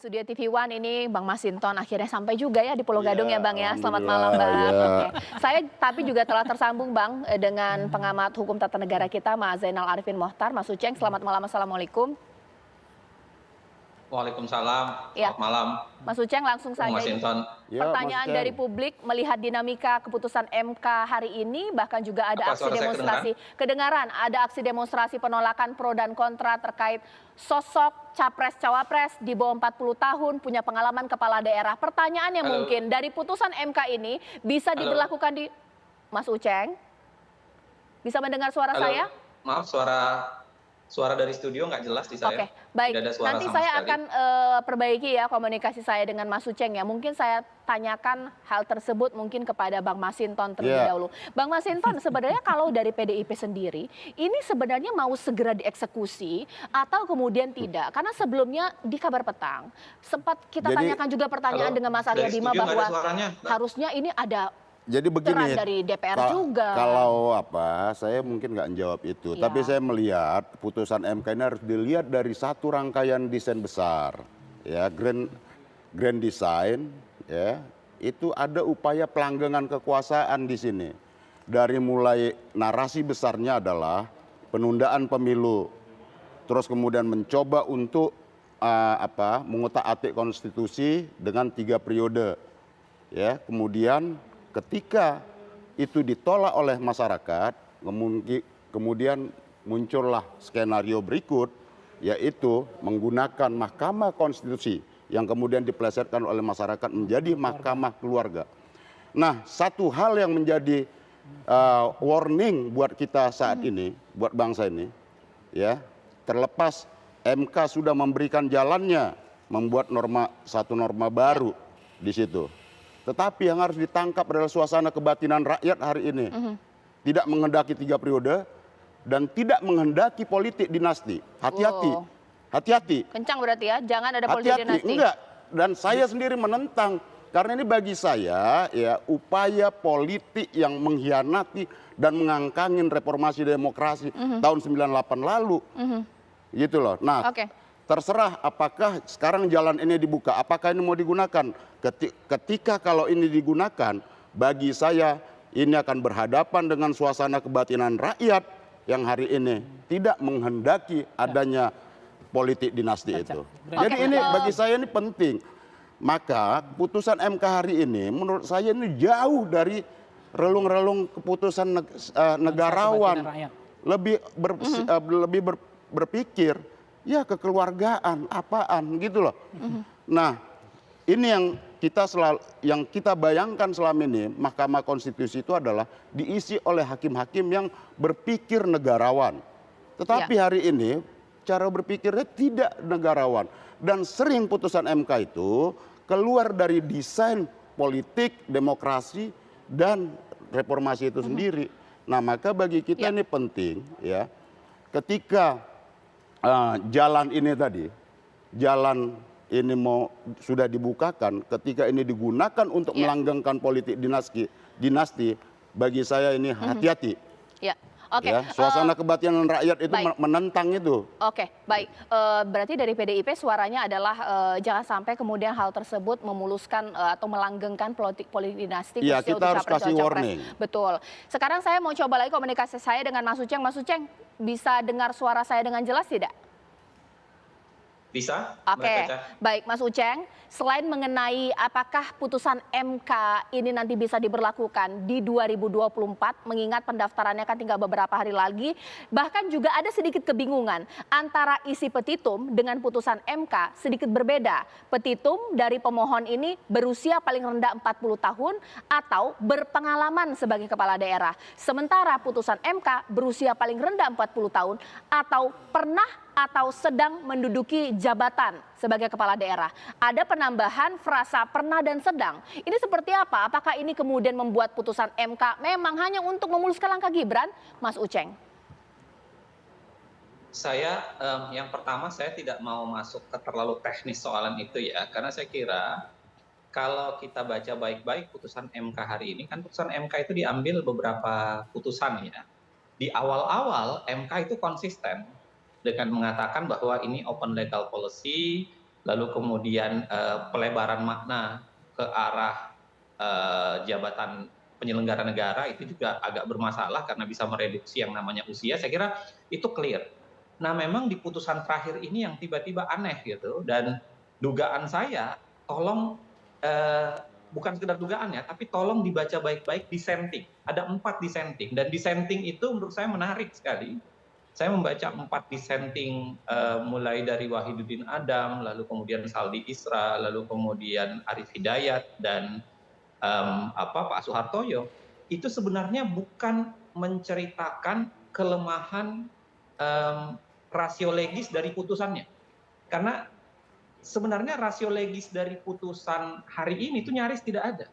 Studio TV One ini Bang Masinton akhirnya sampai juga ya di Pulau Gadung ya Bang ya. Selamat malam alhamdulillah, Bang. ya. Oke. Saya tapi juga telah tersambung Bang dengan pengamat hukum tata negara kita Mas Zainal Arifin Mohtar. Mas Uceng, selamat malam. Assalamualaikum. Waalaikumsalam, Ya, selamat malam, Mas Uceng langsung Bang saja ini. Masinton. Ya, Mas Pertanyaan Uceng. dari publik melihat dinamika keputusan MK hari ini, bahkan juga ada Apa aksi suara saya demonstrasi. Kedengaran ada aksi demonstrasi penolakan pro dan kontra terkait sosok capres-cawapres di bawah 40 tahun punya pengalaman kepala daerah. Pertanyaannya Halo. mungkin dari putusan MK ini bisa Halo. diberlakukan di Mas Uceng? Bisa mendengar suara Halo, saya? maaf suara dari studio nggak jelas di saya. Oke, baik. Tidak ada suara Nanti sama saya sekali. akan perbaiki ya komunikasi saya dengan Mas Uceng ya. Mungkin saya tanyakan hal tersebut mungkin kepada Bang Masinton terlebih Ya. dahulu. Bang Masinton, sebenarnya kalau dari PDIP sendiri, ini sebenarnya mau segera dieksekusi atau kemudian tidak? Karena sebelumnya di Kabar Petang sempat kita Jadi- tanyakan juga pertanyaan Halo, dengan Mas Arya dari Bima studio nggak ada bahwa suaranya, Mbak. harusnya ini ada Jadi peran begini, dari DPR juga. kalau saya mungkin nggak menjawab itu. Ya. Tapi saya melihat putusan MK ini harus dilihat dari satu rangkaian desain besar, ya grand design, ya itu ada upaya pelanggengan kekuasaan di sini. Dari mulai narasi besarnya adalah penundaan pemilu, terus kemudian mencoba untuk mengutak-atik konstitusi dengan 3 periode, ya kemudian ketika itu ditolak oleh masyarakat, kemudian muncullah skenario berikut, yaitu menggunakan Mahkamah Konstitusi yang kemudian dipelesetkan oleh masyarakat menjadi Mahkamah Keluarga. Nah, satu hal yang menjadi warning buat kita saat ini, buat bangsa ini, ya terlepas MK sudah memberikan jalannya, membuat satu norma baru di situ. Tetapi yang harus ditangkap adalah suasana kebatinan rakyat hari ini. Tidak menghendaki 3 periode dan tidak menghendaki politik dinasti. Hati-hati, Oh. hati-hati, Kencang berarti ya, jangan ada politik hati-hati. dinasti. Enggak, dan saya sendiri menentang. Karena ini bagi saya ya upaya politik yang mengkhianati dan mengangkangin reformasi demokrasi tahun 98 lalu. Gitu loh. Nah, Oke. terserah apakah sekarang jalan ini dibuka, apakah ini mau digunakan. Ketika kalau ini digunakan, bagi saya ini akan berhadapan dengan suasana kebatinan rakyat yang hari ini tidak menghendaki adanya politik dinasti itu. Jadi Oke. ini bagi saya ini penting. Maka putusan MK hari ini menurut saya ini jauh dari relung-relung keputusan negarawan. Lebih berpikir ya kekeluargaan apaan gitu loh. Nah, ini yang kita bayangkan selama ini Mahkamah Konstitusi itu adalah diisi oleh hakim-hakim yang berpikir negarawan. Tetapi hari ini cara berpikirnya tidak negarawan dan sering putusan MK itu keluar dari desain politik, demokrasi dan reformasi itu sendiri. Nah, maka bagi kita ini penting ya ketika jalan ini tadi, jalan ini sudah dibukakan, ketika ini digunakan untuk melanggengkan politik dinasti, bagi saya ini hati-hati. Ya, oke. Ya, suasana kebatinan rakyat itu baik. menentang itu. Oke, baik. Berarti dari PDIP suaranya adalah jangan sampai kemudian hal tersebut memuluskan atau melanggengkan politik dinasti. Iya, khususnya kita untuk harus capres kasih dan cawapres. warning. Betul. Sekarang saya mau coba lagi komunikasi saya dengan Mas Uceng. Mas Uceng, bisa dengar suara saya dengan jelas tidak? Bisa? Oke, Mbak Caca? baik Mas Uceng. Selain mengenai apakah putusan MK ini nanti bisa diberlakukan di 2024, mengingat pendaftarannya kan tinggal beberapa hari lagi, bahkan juga ada sedikit kebingungan antara isi petitum dengan putusan MK sedikit berbeda. Petitum dari pemohon ini berusia paling rendah 40 tahun atau berpengalaman sebagai kepala daerah. Sementara putusan MK berusia paling rendah 40 tahun atau pernah atau sedang menduduki jabatan sebagai kepala daerah. Ada penambahan frasa pernah dan sedang. Ini seperti apa? Apakah ini kemudian membuat putusan MK memang hanya untuk memuluskan langkah Gibran, Mas Uceng? Saya yang pertama saya tidak mau masuk ke terlalu teknis soalan itu ya, karena saya kira kalau kita baca baik-baik putusan MK hari ini, kan putusan MK itu diambil beberapa putusan ya. Di awal-awal MK itu konsisten dengan mengatakan bahwa ini open legal policy, lalu kemudian pelebaran makna ke arah jabatan penyelenggara negara itu juga agak bermasalah karena bisa mereduksi yang namanya usia. Saya kira itu clear. Nah, memang di putusan terakhir ini yang tiba-tiba aneh gitu, dan dugaan saya tolong bukan sekedar dugaan ya, tapi tolong dibaca baik-baik dissenting. Ada 4 dissenting, dan dissenting itu menurut saya menarik sekali. Saya membaca 4 dissenting, mulai dari Wahidudin Adam, lalu kemudian Saldi Isra, lalu kemudian Arif Hidayat, dan Pak Soehartoyo, itu sebenarnya bukan menceritakan kelemahan rasio legis dari putusannya. Karena sebenarnya rasio legis dari putusan hari ini itu nyaris tidak ada.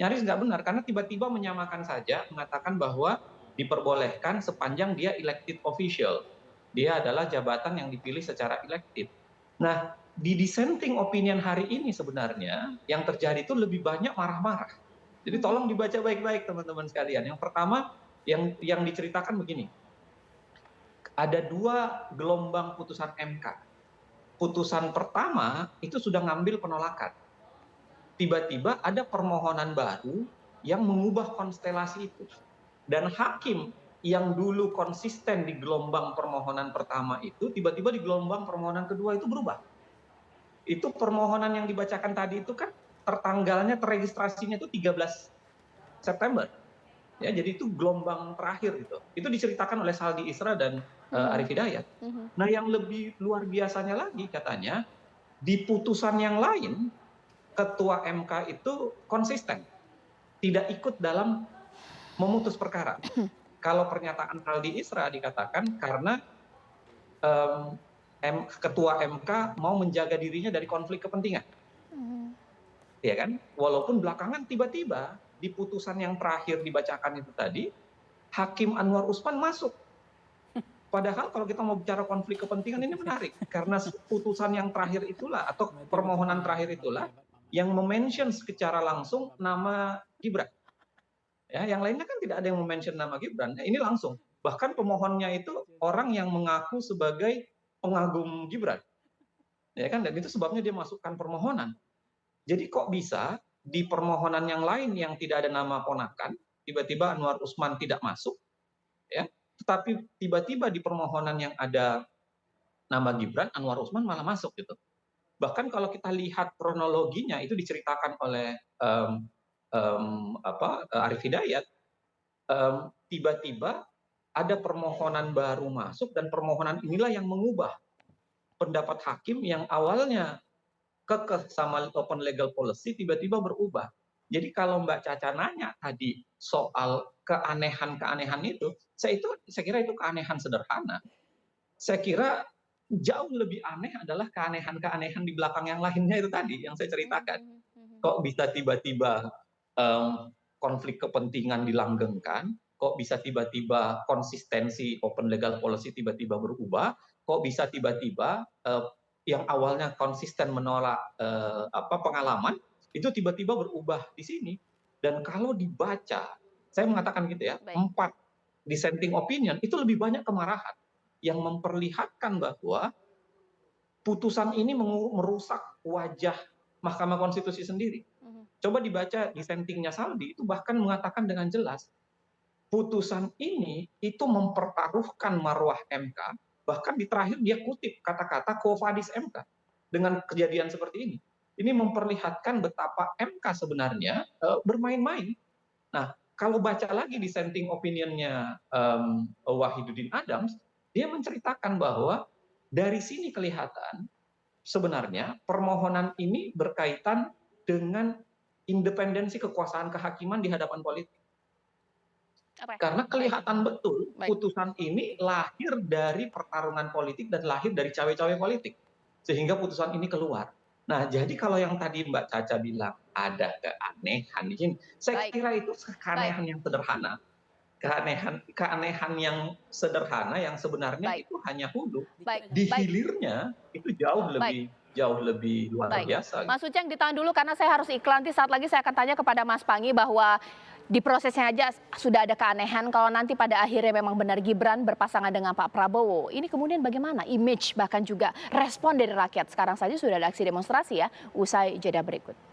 Nyaris nggak benar, karena tiba-tiba menyamakan saja, mengatakan bahwa diperbolehkan sepanjang dia elected official. Dia adalah jabatan yang dipilih secara elected. Nah, di dissenting opinion hari ini sebenarnya yang terjadi itu lebih banyak marah-marah. Jadi tolong dibaca baik-baik teman-teman sekalian. Yang pertama yang diceritakan begini. Ada 2 gelombang putusan MK. Putusan pertama itu sudah ngambil penolakan. Tiba-tiba ada permohonan baru yang mengubah konstelasi itu. Dan hakim yang dulu konsisten di gelombang permohonan pertama itu tiba-tiba di gelombang permohonan kedua itu berubah. Itu permohonan yang dibacakan tadi itu kan terregistrasinya itu 13 September. Ya, jadi itu gelombang terakhir gitu. Itu diceritakan oleh Saldi Isra dan Arif Hidayat. Nah, yang lebih luar biasanya lagi katanya, di putusan yang lain Ketua MK itu konsisten, tidak ikut dalam memutus perkara. Kalau pernyataan Saldi Isra dikatakan karena Ketua MK mau menjaga dirinya dari konflik kepentingan. Ya kan? Walaupun belakangan tiba-tiba di putusan yang terakhir dibacakan itu tadi, Hakim Anwar Usman masuk. Padahal kalau kita mau bicara konflik kepentingan ini menarik, karena putusan yang terakhir itulah atau permohonan terakhir itulah yang memention secara langsung nama Gibran. Ya, yang lainnya kan tidak ada yang memention nama Gibran. Ini langsung. Bahkan pemohonnya itu orang yang mengaku sebagai pengagum Gibran. Ya kan, dan itu sebabnya dia masukkan permohonan. Jadi kok bisa di permohonan yang lain yang tidak ada nama ponakan, tiba-tiba Anwar Usman tidak masuk, ya. Tetapi tiba-tiba di permohonan yang ada nama Gibran, Anwar Usman malah masuk gitu. Bahkan kalau kita lihat kronologinya itu diceritakan oleh Arif Hidayat, tiba-tiba ada permohonan baru masuk, dan permohonan inilah yang mengubah pendapat hakim yang awalnya kekeh sama open legal policy tiba-tiba berubah. Jadi kalau Mbak Caca nanya tadi soal keanehan-keanehan itu, saya kira itu keanehan sederhana. Saya kira jauh lebih aneh adalah keanehan-keanehan di belakang yang lainnya itu tadi yang saya ceritakan. Kok bisa tiba-tiba konflik kepentingan dilanggengkan? Kok bisa tiba-tiba konsistensi open legal policy tiba-tiba berubah? Kok bisa tiba-tiba yang awalnya konsisten menolak pengalaman itu tiba-tiba berubah di sini. Dan kalau dibaca, saya mengatakan gitu ya, 4 dissenting opinion itu lebih banyak kemarahan yang memperlihatkan bahwa putusan ini merusak wajah Mahkamah Konstitusi sendiri. Coba dibaca dissentingnya Saldi, itu bahkan mengatakan dengan jelas putusan ini itu mempertaruhkan marwah MK. Bahkan di terakhir dia kutip kata-kata quo vadis MK dengan kejadian seperti ini. Ini memperlihatkan betapa MK sebenarnya bermain-main. Nah, kalau baca lagi dissenting opinionnya Wahidudin Adams, dia menceritakan bahwa dari sini kelihatan sebenarnya permohonan ini berkaitan dengan independensi kekuasaan kehakiman di hadapan politik. Karena kelihatan betul putusan ini lahir dari pertarungan politik dan lahir dari cawe-cawe politik. Sehingga putusan ini keluar. Nah, jadi kalau yang tadi Mbak Caca bilang ada keanehan di sini, saya kira itu keanehan yang sederhana. Keanehan yang sederhana yang sebenarnya itu hanya hulu. Di hilirnya itu jauh lebih luar biasa. Mas Uceng ditahan dulu karena saya harus iklan. Nanti saat lagi saya akan tanya kepada Mas Panggi bahwa Di prosesnya aja sudah ada keanehan kalau nanti pada akhirnya memang benar Gibran berpasangan dengan Pak Prabowo. Ini kemudian bagaimana image bahkan juga respon dari rakyat. Sekarang saja sudah ada aksi demonstrasi ya, usai jeda berikut.